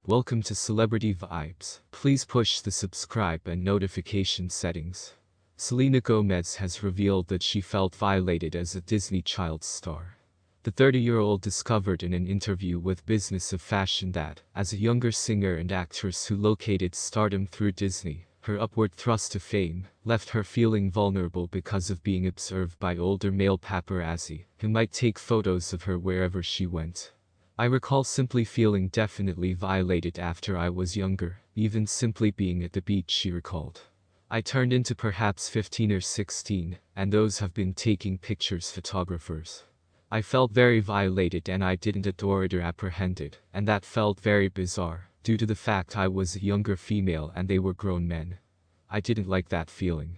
Welcome to Celebrity Vibes. Please push the subscribe and notification settings. Selena Gomez has revealed that she felt violated as a Disney child star. The 30-year-old discovered in an interview with Business of Fashion that, as a younger singer and actress who located stardom through Disney, her upward thrust to fame left her feeling vulnerable because of being observed by older male paparazzi who might take photos of her wherever she went. I recall simply feeling definitely violated after I was younger, even simply being at the beach, she recalled. I turned into perhaps 15 or 16, and those have been taking pictures photographers. I felt very violated and I didn't adore it or apprehend it, and that felt very bizarre, due to the fact I was a younger female and they were grown men. I didn't like that feeling.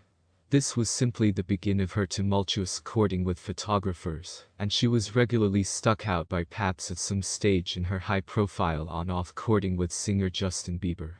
This was simply the begin of her tumultuous courting with photographers, and she was regularly stuck out by paps at some stage in her high-profile on-off courting with singer Justin Bieber.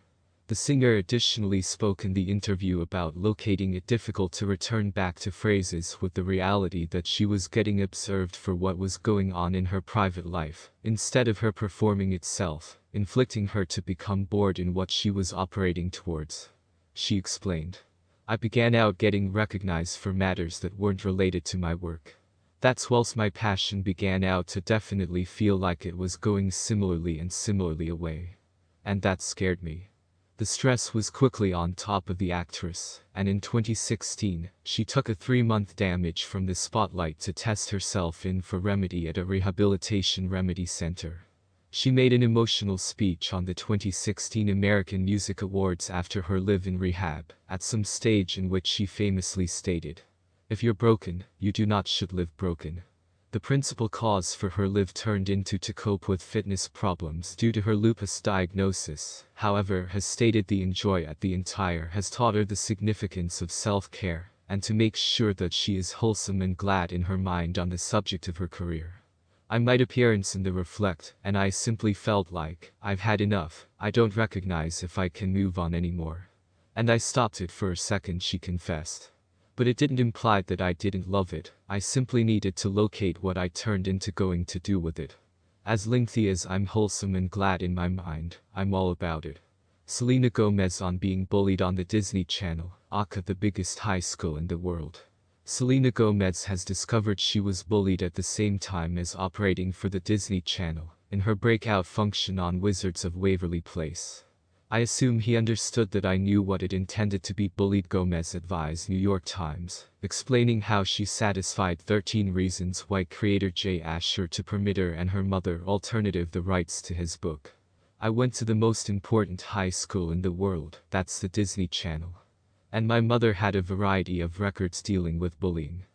The singer additionally spoke in the interview about locating it difficult to return back to phrases with the reality that she was getting observed for what was going on in her private life, instead of her performing itself, inflicting her to become bored in what she was operating towards. She explained, "I began out getting recognized for matters that weren't related to my work. That's whilst my passion began out to definitely feel like it was going similarly away. And that scared me." The stress was quickly on top of the actress, and in 2016, she took a 3-month damage from the spotlight to test herself in for remedy at a rehabilitation remedy center. She made an emotional speech on the 2016 American Music Awards after her live-in rehab, at some stage in which she famously stated, "If you're broken, you do not should live broken." The principal cause for her live turned into to cope with fitness problems due to her lupus diagnosis, however, has stated the enjoy at the entire has taught her the significance of self-care, and to make sure that she is wholesome and glad in her mind on the subject of her career. "I might appearance in the reflect, and I simply felt like, I've had enough, I don't recognize if I can move on anymore. And I stopped it for a second," she confessed. "But it didn't imply that I didn't love it, I simply needed to locate what I turned into going to do with it. As lengthy as I'm wholesome and glad in my mind, I'm all about it." Selena Gomez on being bullied on the Disney Channel, aka the biggest high school in the world. Selena Gomez has discovered she was bullied at the same time as operating for the Disney Channel, in her breakout function on Wizards of Waverly Place. "I assume he understood that I knew what it intended to be bullied," Gomez advised New York Times, explaining how she satisfied 13 reasons why creator Jay Asher to permit her and her mother alternative the rights to his book. "I went to the most important high school in the world, that's the Disney Channel. And my mother had a variety of records dealing with bullying.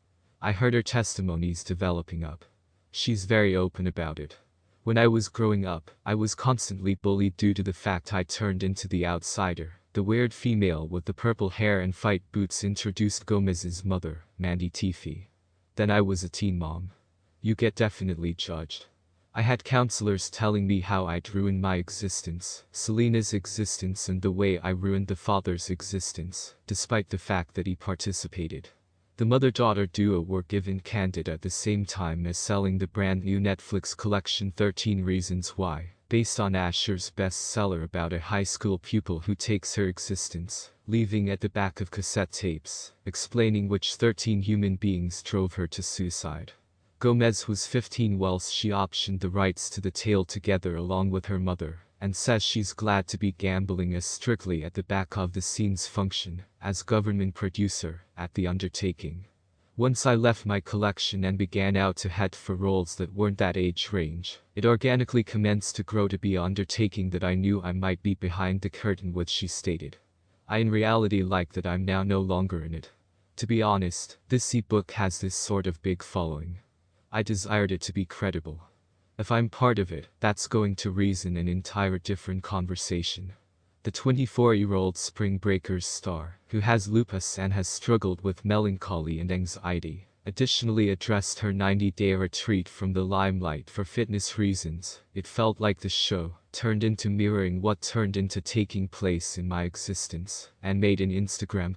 I heard her testimonies developing up. She's very open about it. When I was growing up, I was constantly bullied due to the fact I turned into the outsider, the weird female with the purple hair and fight boots," introduced Gomez's mother, Mandy Teefee. "Then I was a teen mom. You get definitely judged. I had counselors telling me how I'd ruined my existence, Selena's existence, and the way I ruined the father's existence, despite the fact that he participated." The mother-daughter duo were given Candid at the same time as selling the brand new Netflix collection 13 Reasons Why, based on Asher's bestseller about a high school pupil who takes her existence, leaving at the back of cassette tapes, explaining which 13 human beings drove her to suicide. Gomez was 15 whilst she optioned the rights to the tale together along with her mother, and says she's glad to be gambling as strictly at the back of the scenes function, as government producer, at the undertaking. "Once I left my collection and began out to head for roles that weren't that age range, it organically commenced to grow to be an undertaking that I knew I might be behind the curtain with," she stated. "I in reality like that I'm now no longer in it. To be honest, this ebook has this sort of big following. I desired it to be credible. If I'm part of it, that's going to reason an entire different conversation." The 24-year-old Spring Breakers star, who has lupus and has struggled with melancholy and anxiety, additionally addressed her 90-day retreat from the limelight for fitness reasons. "It felt like the show turned into mirroring what turned into taking place in my existence," and made an Instagram